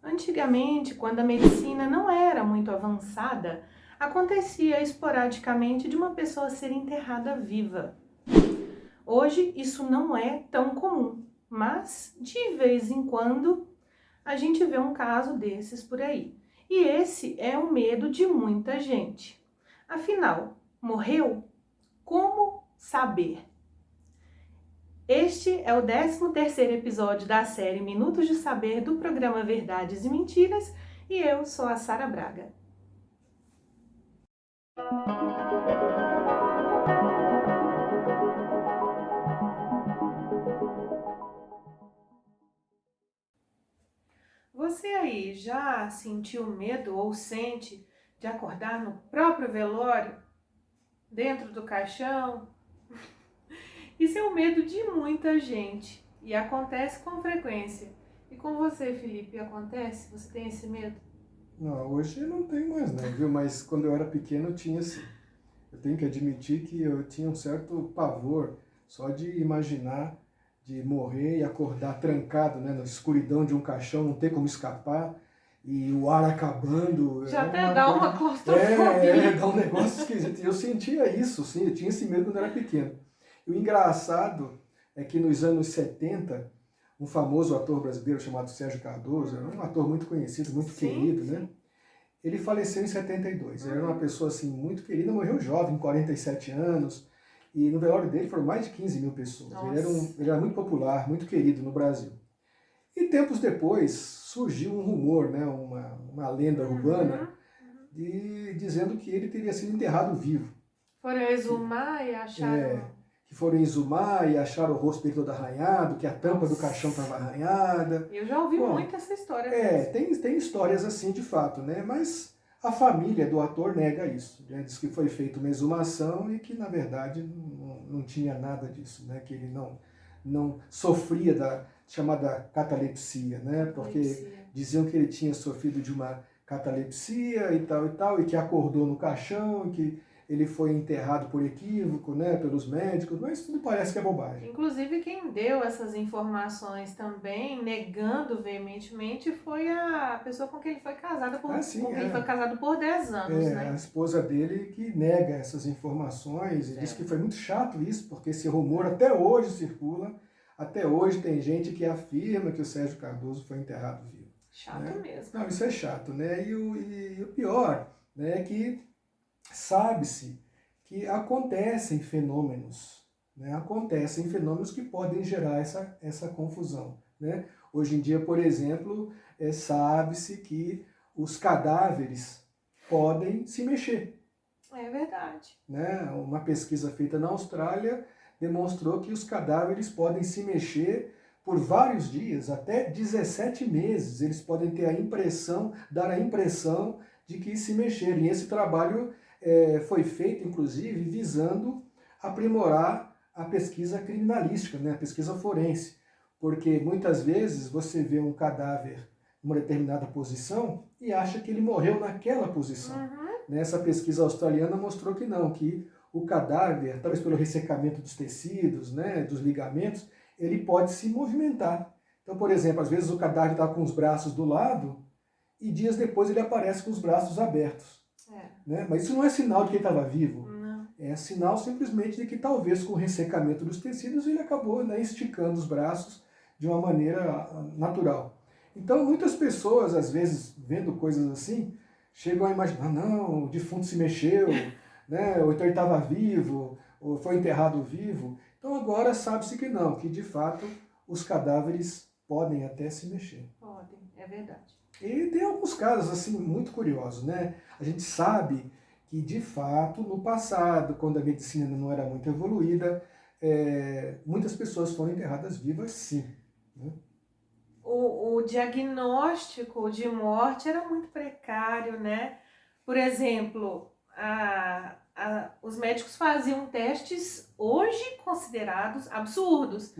Antigamente, quando a medicina não era muito avançada, acontecia esporadicamente de uma pessoa ser enterrada viva. Hoje isso não é tão comum, mas de vez em quando a gente vê um caso desses por aí. E esse é o medo de muita gente. Afinal, morreu? Como saber? Este é o 13º episódio da série Minutos de Saber do programa Verdades e Mentiras e eu sou a Sara Braga. Você aí já sentiu medo ou sente de acordar no próprio velório, dentro do caixão? Isso é o medo de muita gente e acontece com frequência. E com você, Felipe, acontece? Você tem esse medo? Não, hoje eu não tenho mais não, viu? Mas quando eu era pequeno eu tinha sim. Eu tenho que admitir que eu tinha um certo pavor só de imaginar de morrer e acordar trancado, né, na escuridão de um caixão, não ter como escapar e o ar acabando. Já até dá uma claustrofobia. Dá um negócio esquisito. Eu sentia isso, sim, eu tinha esse medo quando eu era pequeno. E o engraçado é que nos anos 70, um famoso ator brasileiro chamado Sérgio Cardoso, um ator muito conhecido, muito querido, né? Ele faleceu em 72. Ele era uma pessoa assim muito querida, morreu jovem, 47 anos, e no velório dele foram mais de 15 mil pessoas. Ele era muito popular, muito querido no Brasil. E tempos depois surgiu um rumor, né, uma lenda urbana, dizendo que ele teria sido enterrado vivo. Foram exumar e acharam... Que foram exumar e acharam o rosto dele todo arranhado, que a tampa do caixão estava arranhada. Eu já ouvi muito essa história. Tem histórias assim de fato, né? Mas a família do ator nega isso. Né? Diz que foi feita uma exumação e que, na verdade, não tinha nada disso, né? Que ele não sofria da chamada catalepsia, né? Porque diziam que ele tinha sofrido de uma catalepsia e tal, e que acordou no caixão, que ele foi enterrado por equívoco, né, pelos médicos, mas tudo parece que é bobagem. Inclusive, quem deu essas informações também, negando veementemente, foi a pessoa com quem ele foi casado por, ele foi casado por 10 anos. Né? A esposa dele que nega essas informações e diz que foi muito chato isso, porque esse rumor até hoje circula, até hoje tem gente que afirma que o Sérgio Cardoso foi enterrado vivo. Chato, né? mesmo. Não, isso é chato, né? E o pior, né, é que sabe-se que acontecem fenômenos, né? Acontecem fenômenos que podem gerar essa confusão. Né? Hoje em dia, por exemplo, sabe-se que os cadáveres podem se mexer. É verdade. Né? Uma pesquisa feita na Austrália demonstrou que os cadáveres podem se mexer por vários dias, até 17 meses. Eles podem ter dar a impressão de que se mexeram. E esse trabalho foi feito, inclusive, visando aprimorar a pesquisa criminalística, né? A pesquisa forense. Porque muitas vezes você vê um cadáver em uma determinada posição e acha que ele morreu naquela posição. Essa pesquisa australiana mostrou que não, que o cadáver, talvez pelo ressecamento dos tecidos, né, dos ligamentos, ele pode se movimentar. Então, por exemplo, às vezes o cadáver está com os braços do lado e dias depois ele aparece com os braços abertos. Né? Mas isso não é sinal de que ele estava vivo. Não. É sinal simplesmente de que talvez com o ressecamento dos tecidos ele acabou, né, esticando os braços de uma maneira natural. Então muitas pessoas, às vezes, vendo coisas assim, chegam a imaginar, não, o defunto se mexeu, né, ou então ele estava vivo, ou foi enterrado vivo. Então agora sabe-se que não, que de fato os cadáveres podem até se mexer. Podem, é verdade. E tem alguns casos assim muito curiosos, né? A gente sabe que de fato no passado, quando a medicina não era muito evoluída, muitas pessoas foram enterradas vivas, sim. Né? O diagnóstico de morte era muito precário, né? Por exemplo, os médicos faziam testes hoje considerados absurdos.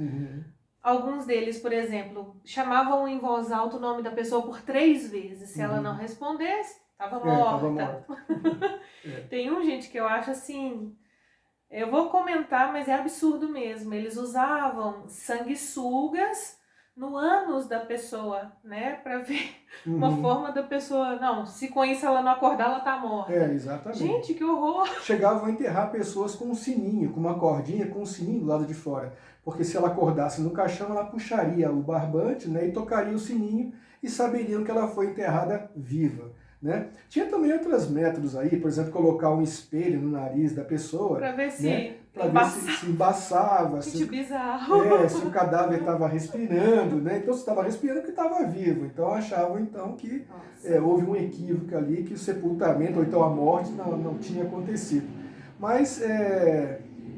Alguns deles, por exemplo, chamavam em voz alta o nome da pessoa por 3 vezes. Se ela não respondesse, Tava Tava morta. morta. Tem gente que eu acho assim, eu vou comentar, mas é absurdo mesmo. Eles usavam sanguessugas no ânus da pessoa, né? Pra ver uma forma da pessoa. Não, se com isso ela não acordar, ela tá morta. Exatamente. Gente, que horror! Chegavam a enterrar pessoas com um sininho, com uma cordinha, com um sininho do lado de fora. Porque se ela acordasse no caixão, ela puxaria o barbante, né, e tocaria o sininho e saberiam que ela foi enterrada viva. Né? Tinha também outros métodos aí, por exemplo, colocar um espelho no nariz da pessoa. Pra ver se, né, pra ver se embaçava. Gente, bizarro. Se o cadáver estava respirando, né? Então se estava respirando que estava vivo. Então achavam então que houve um equívoco ali, que o sepultamento ou então a morte não tinha acontecido. Mas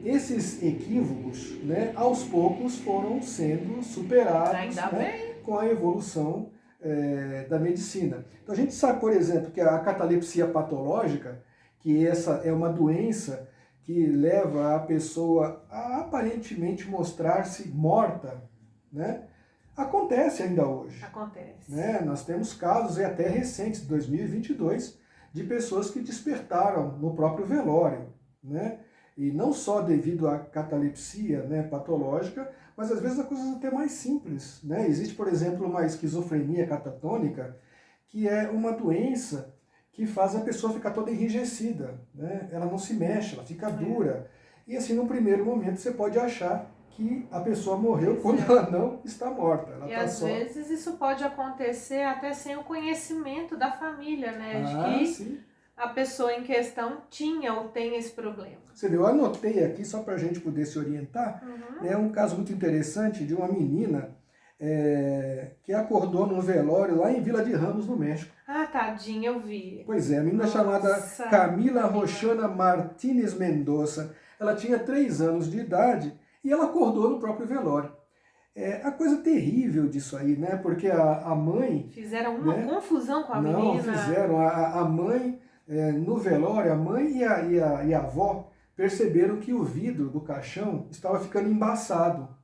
esses equívocos, né, aos poucos foram sendo superados, né, com a evolução da medicina. Então a gente sabe, por exemplo, que a catalepsia patológica, que essa é uma doença que leva a pessoa a aparentemente mostrar-se morta, né? Acontece ainda hoje. Acontece. Né? Nós temos casos até recentes, de 2022, de pessoas que despertaram no próprio velório, né? E não só devido à catalepsia, né, patológica, mas às vezes a coisas até mais simples, né? Existe, por exemplo, uma esquizofrenia catatônica, que é uma doença que faz a pessoa ficar toda enrijecida, né? Ela não se mexe, ela fica dura. E assim, no primeiro momento, você pode achar que a pessoa morreu quando ela não está morta. Ela e tá às vezes isso pode acontecer até sem o conhecimento da família, né? De que sim. A pessoa em questão tinha ou tem esse problema. Você viu, eu anotei aqui só para a gente poder se orientar. É um caso muito interessante de uma menina que acordou num velório lá em Vila de Ramos, no México. Ah, tadinha, eu vi. Pois é, a menina chamada Camila Roxana Martínez Mendonça. Ela tinha 3 anos de idade e ela acordou no próprio velório. A coisa terrível disso aí, né? Porque a mãe... Fizeram uma confusão com a menina. Não, fizeram. A mãe, no velório, a mãe e a avó perceberam que o vidro do caixão estava ficando embaçado.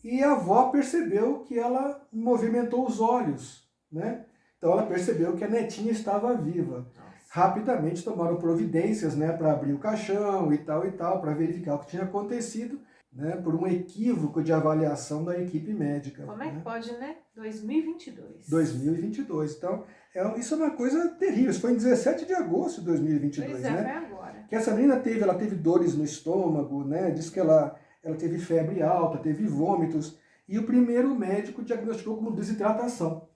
E a avó percebeu que ela movimentou os olhos, né? Então ela percebeu que a netinha estava viva. Rapidamente tomaram providências, né, para abrir o caixão e tal, para verificar o que tinha acontecido, né, por um equívoco de avaliação da equipe médica. Como é que pode, né? 2022. 2022. Então, isso é uma coisa terrível. Isso foi em 17 de agosto de 2022, pois né? Foi agora. Que essa menina teve dores no estômago, né? Diz que ela teve febre alta, teve vômitos, e o primeiro médico diagnosticou como desidratação.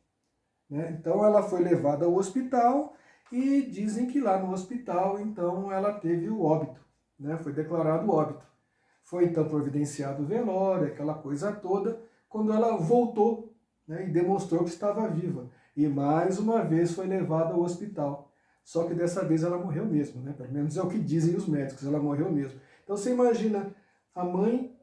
Né? Então ela foi levada ao hospital e dizem que lá no hospital, então, ela teve o óbito, né? Foi declarado óbito. Foi então providenciado o velório, aquela coisa toda, quando ela voltou, né, e demonstrou que estava viva. E mais uma vez foi levada ao hospital. Só que dessa vez ela morreu mesmo, né? Pelo menos é o que dizem os médicos, ela morreu mesmo. Então você imagina, a mãe,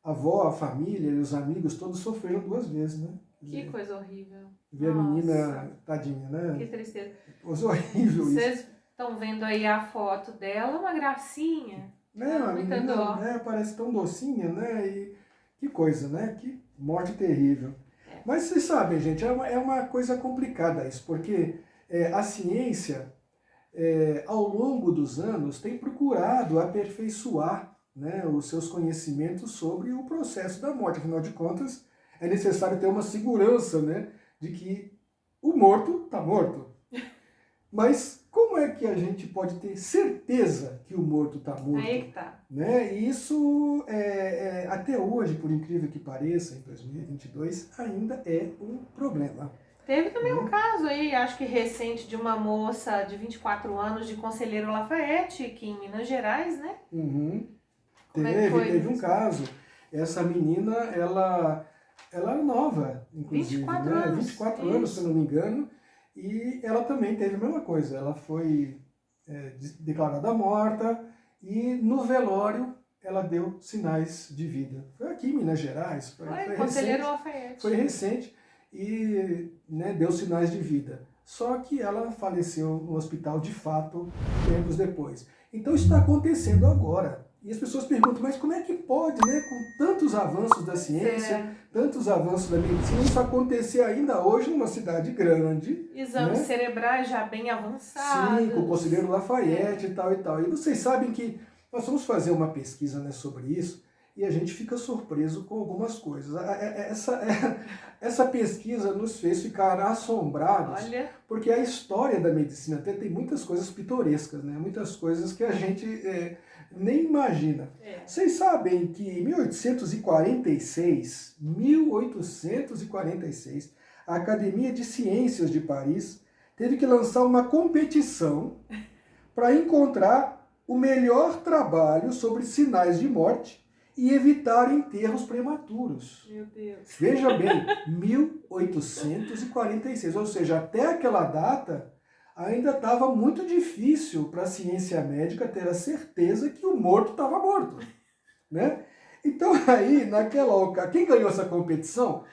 a avó, a família e os amigos todos sofreram 2 vezes, né? Que coisa horrível. Ver a menina, tadinha, né? Que tristeza. Coisa horrível isso. Vocês estão vendo aí a foto dela, uma gracinha. A menina, né, parece tão docinha, né? E que coisa, né? Que morte terrível. Mas vocês sabem, gente, é uma coisa complicada isso, porque a ciência, ao longo dos anos, tem procurado aperfeiçoar, né, os seus conhecimentos sobre o processo da morte. Afinal de contas, é necessário ter uma segurança, né, de que o morto está morto. Mas como é que a gente pode ter certeza que o morto está morto? Aí que tá. Né? E isso, até hoje, por incrível que pareça, em 2022, ainda é um problema. Teve também um caso aí, acho que recente, de uma moça de 24 anos de Conselheiro Lafayette, aqui em Minas Gerais, né? Teve um caso. Essa menina, ela era nova, inclusive. 24 né? anos. 24 anos, se eu não me engano. E ela também teve a mesma coisa. Ela foi declarada morta e no velório ela deu sinais de vida. Foi aqui em Minas Gerais. Foi Conselheiro Lafayette. Foi recente e, né, deu sinais de vida. Só que ela faleceu no hospital de fato tempos depois. Então isso está acontecendo agora. E as pessoas perguntam, mas como é que pode, né, com tantos avanços da ciência, tantos avanços da medicina, isso acontecer ainda hoje numa cidade grande? Exames né? cerebrais já bem avançados. Sim, com o conselheiro Lafayette e tal e tal. E vocês sabem que nós vamos fazer uma pesquisa, né, sobre isso e a gente fica surpreso com algumas coisas. Essa pesquisa nos fez ficar assombrados, Olha, porque a história da medicina até tem muitas coisas pitorescas, né? Muitas coisas que a gente nem imagina. Vocês sabem que em 1846, a Academia de Ciências de Paris teve que lançar uma competição para encontrar o melhor trabalho sobre sinais de morte e evitar enterros prematuros. meu Deus. Veja bem, 1846, ou seja, até aquela data ainda estava muito difícil para a ciência médica ter a certeza que o morto estava morto, né? Então aí, naquela ocasião, quem ganhou essa competição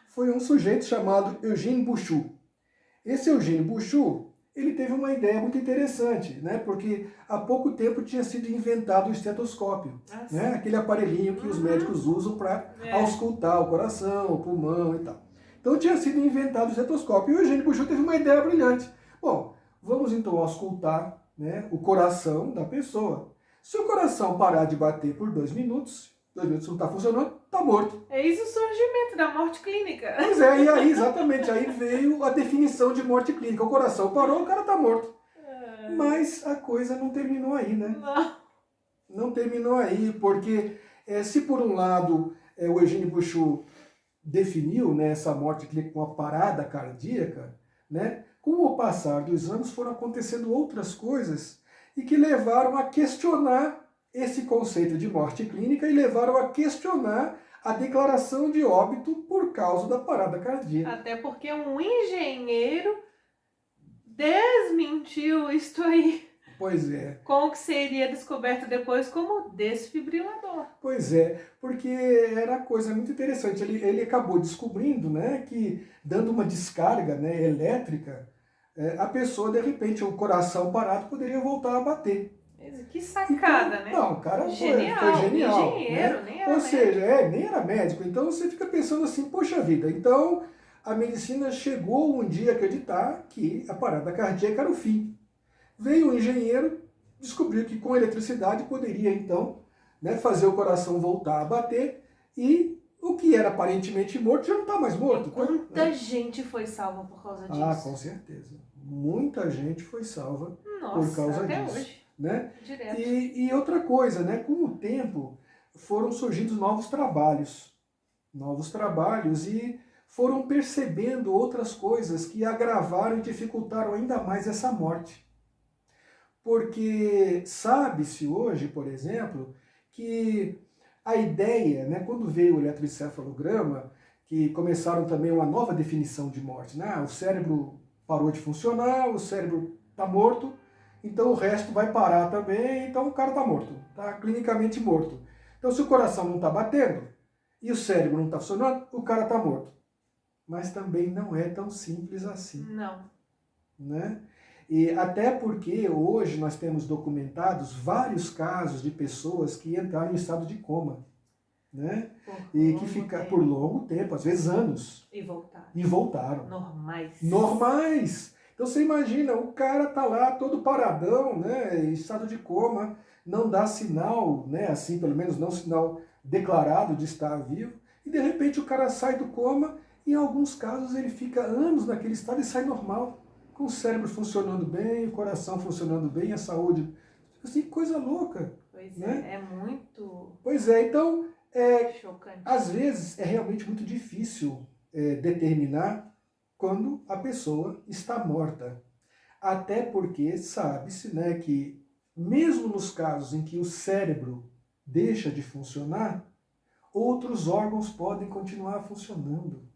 foi um sujeito chamado Eugène Bouchou. Esse Eugène Bouchou, ele teve uma ideia muito interessante, né? Porque há pouco tempo tinha sido inventado o estetoscópio, né? Aquele aparelhinho que os médicos usam para auscultar o coração, o pulmão e tal. Então tinha sido inventado o estetoscópio e o Eugène Bouchou teve uma ideia brilhante. Bom, vamos então auscultar, né, o coração da pessoa. Se o coração parar de bater por 2 minutos não está funcionando, está morto. Eis o surgimento da morte clínica. Pois é, e aí exatamente, aí veio a definição de morte clínica. O coração parou, o cara está morto. Mas a coisa não terminou aí, né? Não terminou aí, porque se por um lado o Eugène Bouchou definiu, né, essa morte clínica com a parada cardíaca, né, com o passar dos anos foram acontecendo outras coisas e que levaram a questionar esse conceito de morte clínica e levaram a questionar a declaração de óbito por causa da parada cardíaca. Até porque um engenheiro desmentiu isto aí. Pois é. Com o que seria descoberto depois como desfibrilador. Pois é, porque era coisa muito interessante. Ele acabou descobrindo, né, que dando uma descarga, né, elétrica, a pessoa, de repente, o coração parado poderia voltar a bater. Que sacada, então, né? Não, o cara genial, foi genial. Engenheiro, né? nem era Ou médico. seja, nem era médico. Então você fica pensando assim, poxa vida, então a medicina chegou um dia a acreditar que a parada cardíaca era o fim. Veio um engenheiro, descobriu que com eletricidade poderia então, né, fazer o coração voltar a bater e o que era aparentemente morto já não está mais morto. Quanta gente foi salva por causa disso? Ah, com certeza. Muita gente foi salva Nossa, por causa até disso. hoje. Né? Direto. E outra coisa, né? Com o tempo foram surgindo novos trabalhos e foram percebendo outras coisas que agravaram e dificultaram ainda mais essa morte. Porque sabe-se hoje, por exemplo, que a ideia, né, quando veio o eletroencefalograma, que começaram também uma nova definição de morte, né? O cérebro parou de funcionar, o cérebro está morto, então o resto vai parar também, então o cara está morto, está clinicamente morto. Então se o coração não está batendo e o cérebro não está funcionando, o cara está morto. Mas também não é tão simples assim. Não. Né? E até porque hoje nós temos documentados vários casos de pessoas que entraram em estado de coma. Né? E que ficaram por longo tempo, às vezes anos. E voltaram. Normais. Então você imagina, o cara tá lá todo paradão, né, em estado de coma, não dá sinal, né, assim, pelo menos não sinal declarado de estar vivo, e de repente o cara sai do coma e em alguns casos ele fica anos naquele estado e sai normal, com o cérebro funcionando bem, o coração funcionando bem, a saúde. Assim, coisa louca. Pois né? É muito... Pois é, então, chocante. Às vezes é realmente muito difícil determinar quando a pessoa está morta. Até porque sabe-se, né, que mesmo nos casos em que o cérebro deixa de funcionar, outros órgãos podem continuar funcionando.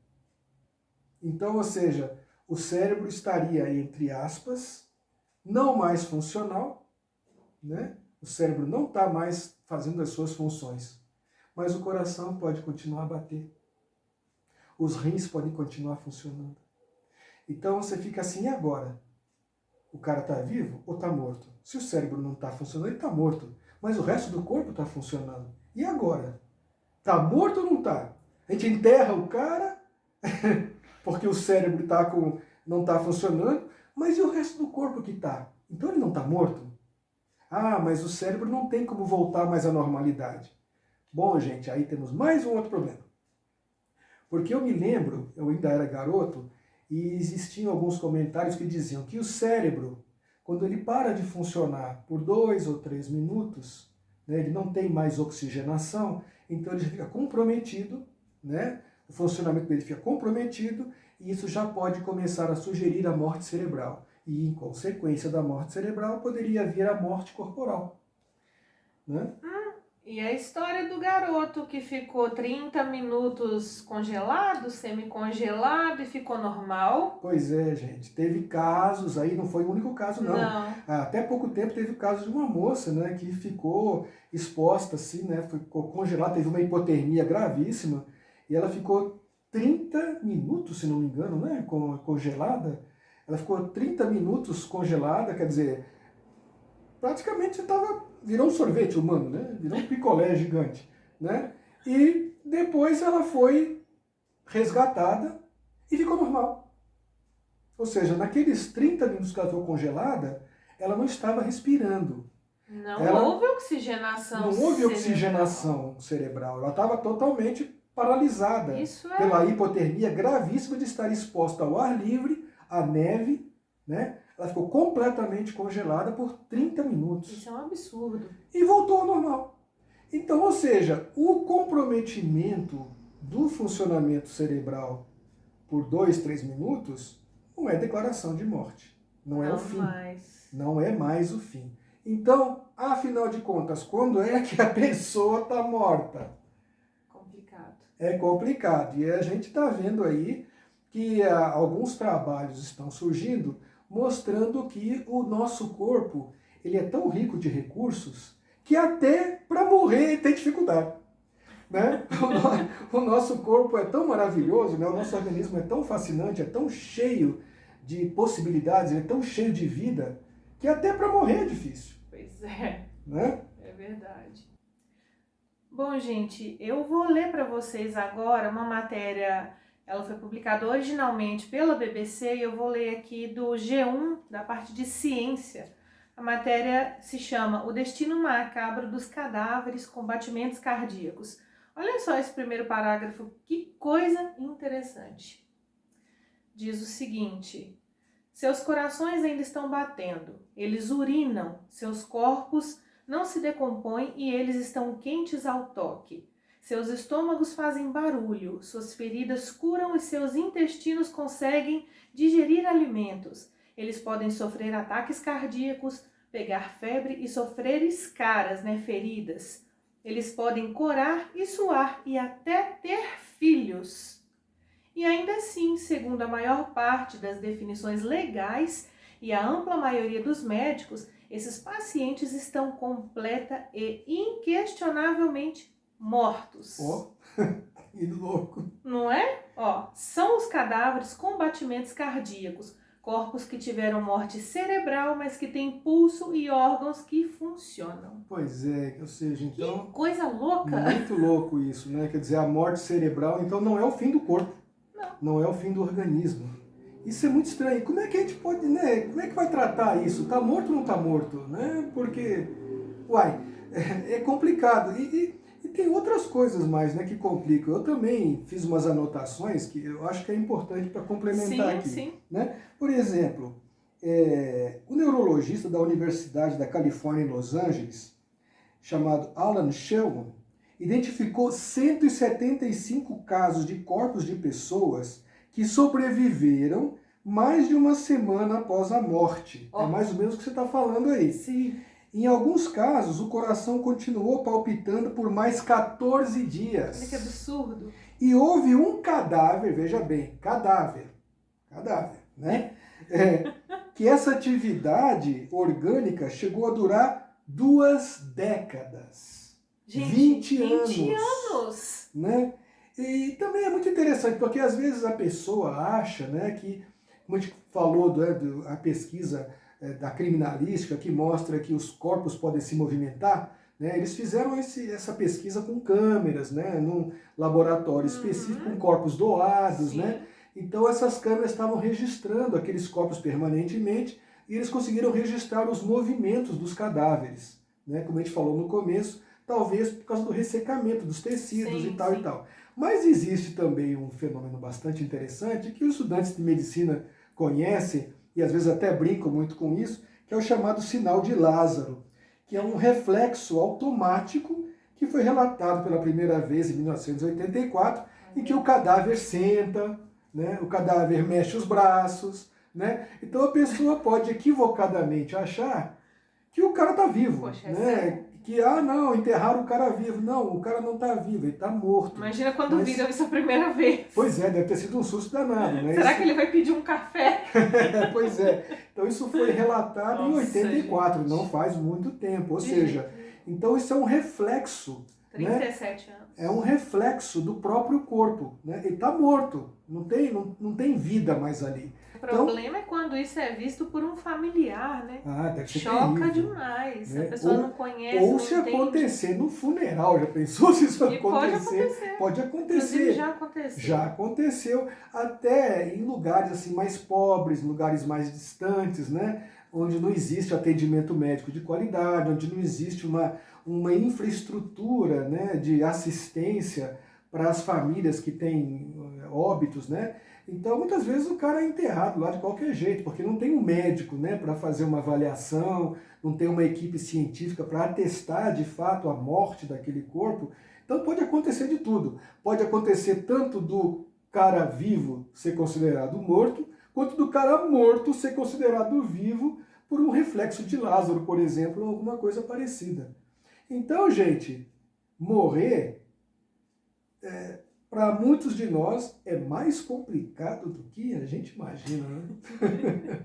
Então, ou seja, o cérebro estaria, entre aspas, não mais funcional, né? O cérebro não está mais fazendo as suas funções, mas o coração pode continuar a bater. Os rins podem continuar funcionando. Então você fica assim, e agora? O cara está vivo ou está morto? Se o cérebro não está funcionando, ele está morto. mas o resto do corpo está funcionando. E agora? Está morto ou não está? A gente enterra o cara porque o cérebro não está funcionando, mas e o resto do corpo que está? Então ele não está morto? Ah, mas o cérebro não tem como voltar mais à normalidade. Bom, gente, aí temos mais um outro problema. Porque eu me lembro, eu ainda era garoto, e existiam alguns comentários que diziam que o cérebro, quando ele para de funcionar por 2 ou 3 minutos, né, ele não tem mais oxigenação, então ele fica comprometido, né, o funcionamento dele fica comprometido, e isso já pode começar a sugerir a morte cerebral. E, em consequência da morte cerebral, poderia vir a morte corporal. Né? E a história do garoto que ficou 30 minutos congelado, semi-congelado e ficou normal? Pois é, gente. Teve casos aí, não foi o único caso, não. Até pouco tempo teve o caso de uma moça, né, que ficou exposta, assim, né, ficou congelada, teve uma hipotermia gravíssima, e ela ficou 30 minutos, se não me engano, né, congelada. Ela ficou 30 minutos congelada, quer dizer, praticamente virou um sorvete humano, né? Virou um picolé gigante, né? E depois ela foi resgatada e ficou normal. Ou seja, naqueles 30 minutos que ela ficou congelada, ela não estava respirando. Não houve oxigenação cerebral. Não houve oxigenação cerebral. Ela estava totalmente paralisada pela hipotermia gravíssima de estar exposta ao ar livre, à neve, né? Ela ficou completamente congelada por 30 minutos. Isso é um absurdo. E voltou ao normal. Então, ou seja, o comprometimento do funcionamento cerebral por 2, 3 minutos não é declaração de morte. Não é o fim. Não é mais o fim. Então, afinal de contas, quando é que a pessoa está morta? Complicado. É complicado. E a gente está vendo aí que alguns trabalhos estão surgindo mostrando que o nosso corpo ele é tão rico de recursos que até para morrer tem dificuldade. Né? O nosso corpo é tão maravilhoso, né? O nosso organismo é tão fascinante, é tão cheio de possibilidades, é tão cheio de vida, que até para morrer é difícil. Pois é. Né? É verdade. Bom, gente, eu vou ler para vocês agora uma matéria. Ela foi publicada originalmente pela BBC e eu vou ler aqui do G1, da parte de ciência. A matéria se chama O Destino Macabro dos Cadáveres com Batimentos Cardíacos. Olha só esse primeiro parágrafo, que coisa interessante. Diz o seguinte: seus corações ainda estão batendo, eles urinam, seus corpos não se decompõem e eles estão quentes ao toque. Seus estômagos fazem barulho, suas feridas curam e seus intestinos conseguem digerir alimentos. Eles podem sofrer ataques cardíacos, pegar febre e sofrer escaras, feridas. Eles podem corar e suar e até ter filhos. E ainda assim, segundo a maior parte das definições legais e a ampla maioria dos médicos, esses pacientes estão completa e inquestionavelmente mortos. Que louco. Não é? São os cadáveres com batimentos cardíacos, corpos que tiveram morte cerebral, mas que têm pulso e órgãos que funcionam. Pois é, ou seja, então... Que coisa louca! Muito louco isso, né? Quer dizer, a morte cerebral, então, não é o fim do corpo. Não é o fim do organismo. Isso é muito estranho. Como é que a gente pode, né? Como é que vai tratar isso? Tá morto ou não tá morto? Né? Porque, é complicado. E tem outras coisas mais, né, que complicam. Eu também fiz umas anotações que eu acho que é importante para complementar aqui. Sim. Né? Por exemplo, o neurologista da Universidade da Califórnia em Los Angeles, chamado Alan Shulman, identificou 175 casos de corpos de pessoas que sobreviveram mais de uma semana após a morte. É mais ou menos o que você está falando aí. Sim. Em alguns casos, o coração continuou palpitando por mais 14 dias. Olha que absurdo. E houve um cadáver, veja bem, cadáver, né? Que essa atividade orgânica chegou a durar 2 décadas. Gente, 20 anos. Né? E também é muito interessante, porque às vezes a pessoa acha, né, que, como a gente falou a pesquisa da criminalística, que mostra que os corpos podem se movimentar, né? Eles fizeram essa pesquisa com câmeras, né? Num laboratório específico, com corpos doados, né? Então essas câmeras estavam registrando aqueles corpos permanentemente e eles conseguiram registrar os movimentos dos cadáveres, né? Como a gente falou no começo, talvez por causa do ressecamento dos tecidos e tal e tal. Mas existe também um fenômeno bastante interessante que os estudantes de medicina conhecem e às vezes até brincam muito com isso, que é o chamado sinal de Lázaro, que é um reflexo automático que foi relatado pela primeira vez em 1984, em que o cadáver senta, né? O cadáver mexe os braços, né? Então a pessoa pode equivocadamente achar que o cara está vivo, Poxa, né? Que, não, enterraram o cara vivo. Não, o cara não está vivo, ele está morto. Imagina quando viram isso a primeira vez. Pois é, deve ter sido um susto danado, né? Será que ele vai pedir um café? Pois é. Então isso foi relatado em 84, gente. Não faz muito tempo. Ou seja, então isso é um reflexo. 37 né? anos. É um reflexo do próprio corpo. Né? Ele está morto, não tem vida mais ali. O problema é quando isso é visto por um familiar, né? Deve ser Choca terrível, demais. né? A pessoa não conhece, ou não se entende. acontecer no funeral, já pensou se isso acontecer? Pode acontecer. Inclusive já aconteceu. Já aconteceu, até em lugares assim mais pobres, lugares mais distantes, né? Onde não existe atendimento médico de qualidade, onde não existe uma infraestrutura, né, de assistência para as famílias que têm óbitos, né? Então, muitas vezes o cara é enterrado lá de qualquer jeito, porque não tem um médico, né, para fazer uma avaliação, não tem uma equipe científica para atestar de fato a morte daquele corpo. Então pode acontecer de tudo. Pode acontecer tanto do cara vivo ser considerado morto, quanto do cara morto ser considerado vivo por um reflexo de Lázaro, por exemplo, ou alguma coisa parecida. Então, gente, morrer para muitos de nós é mais complicado do que a gente imagina, né?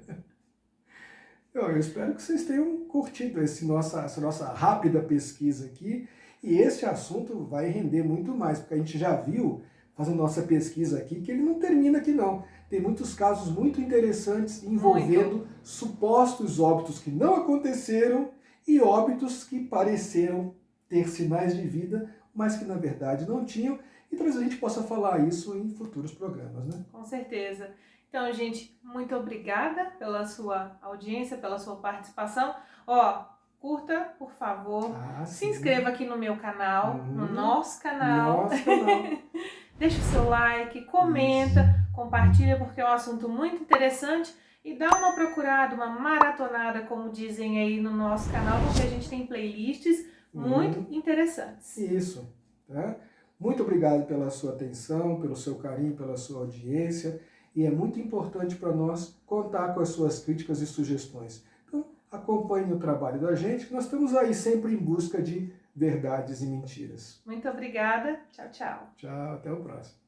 Eu espero que vocês tenham curtido essa nossa rápida pesquisa aqui, e esse assunto vai render muito mais, porque a gente já viu, fazendo nossa pesquisa aqui, que ele não termina aqui não. Tem muitos casos muito interessantes envolvendo supostos óbitos que não aconteceram e óbitos que pareceram ter sinais de vida, mas que na verdade não tinham. E talvez a gente possa falar isso em futuros programas, né? Com certeza. Então, gente, muito obrigada pela sua audiência, pela sua participação. Curta, por favor. Se inscreva aqui no meu canal, no nosso canal. Deixa o seu like, comenta, compartilha, porque é um assunto muito interessante. E dá uma procurada, uma maratonada, como dizem aí no nosso canal, porque a gente tem playlists muito interessantes. Isso, tá? Muito obrigado pela sua atenção, pelo seu carinho, pela sua audiência. E é muito importante para nós contar com as suas críticas e sugestões. Então, acompanhe o trabalho da gente, que nós estamos aí sempre em busca de verdades e mentiras. Muito obrigada. Tchau, tchau. Tchau, até o próximo.